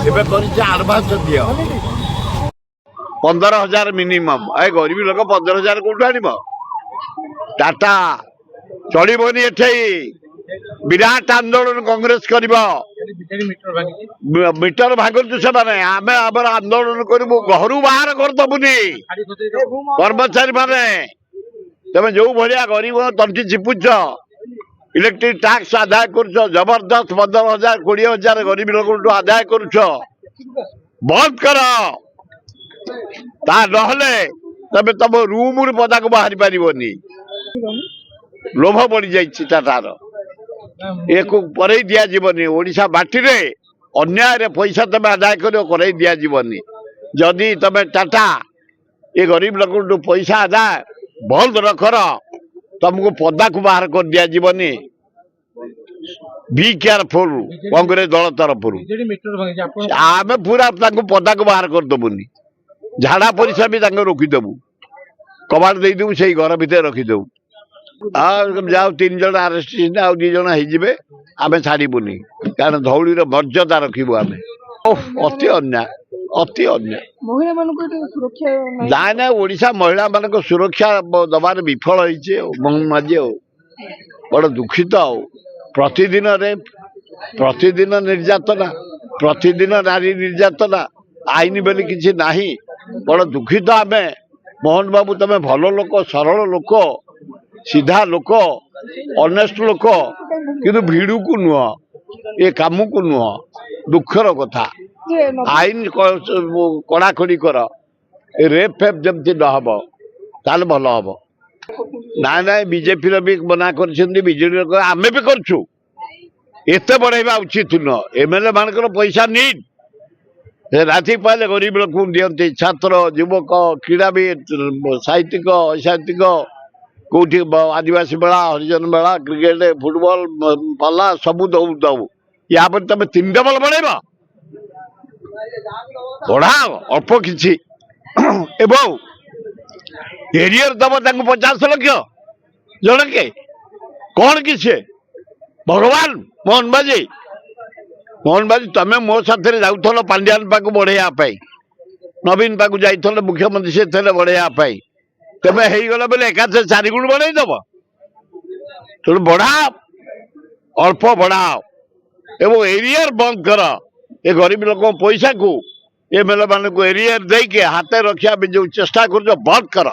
आडभान्स दियो 15,000 मिनिमम ए गरीब लोक 15,000 कोठु आनिब टाटा चलिबनी एठै विराट आंदोलन कांग्रेस करिब मीटर भागुचु से आम आंदोलन करूँ घर बाहर करदबुनि कर्मचारी माने तुम जो भाया गरीब तंटी चिपुच इलेक्ट्रिक टैक्स आदाय कर जबरदस्त 15,000 20,000 गरीब लोक आदाय कर बंद कर तबे तुम रूम पदा को बाहरी पारनी लोभ बढ़ी जाइए टाटार एक दिज्वनी ओडिशा बाटी अन्याय पैसा तुम आदाय कर दिज्वनी जदि तुम टाटा ये गरीब लोक पैसा आदाय बंद रखर तुमको पदा को बाहर कर दिज्वनी बी केयरफुल कांग्रेस दल तरफ आम पूरा पदा को बाहर करदेबुनि झाड़ा परिसा भी रोकीदेबू कबाड़ देदेबू से घर भितर रखीदेबू जाओ 3 जन आरेस्ट आउ 2 जन होइजिबे आमे छाड़बुनि कारण धौली मर्यादा रखिबू आमे अति अन्याय अति अन्याय ना ओडिशा महिला मान सुरक्षा दबार विफल होइछे मोहन माझी बड़ दुखित प्रतिदिन रेप प्रतिदिन निर्यातना प्रतिदिन नारी निर्यातना आईन बोली किसी नाही बड़ दुखित आमे मोहन बाबू तमें भल लोक सरल लोक सीधा लोक ऑनेस्ट लोक किंतु भिड़ू को नुह ये काम को नुह दुखर कथा आईन कड़ाकड़ी कर रेप फेप जमती न हम ताल भल हम ना ना बीजेपी भी मना कर आम भी करछु एते बढ़ाइबा उचित न एमएलए मानकर पैसा नीड राति पाइले गरीब लोक दियंती छात्र युवक क्रीड़ाविद साहित्यिक असाहित्यिक कौटी आदिवासी मेला हरिजन मेला क्रिकेट फुटबॉल पाला सबू दौ दऊ या तुम 3 डबल बढ़ेब बढ़ाओ अल्प कि एरियर दब 50 लाख जन के कौन कि भगवान मोहन बाजी तमें मो साथ जाऊल पांड्यान पाक बढ़ाई नवीन पाक जा मुख्यमंत्री से बढ़ाई तमें हो बोले एकाथे 4 गुण बढ़ाईदब तेणु बढ़ाओ अल्प बढ़ाओ एवं एरियर बंद कर ये गरीब लोक पैसा को एमएलए मान एरियर दे हाथ रखा जो चेष्टा कर बंद कर।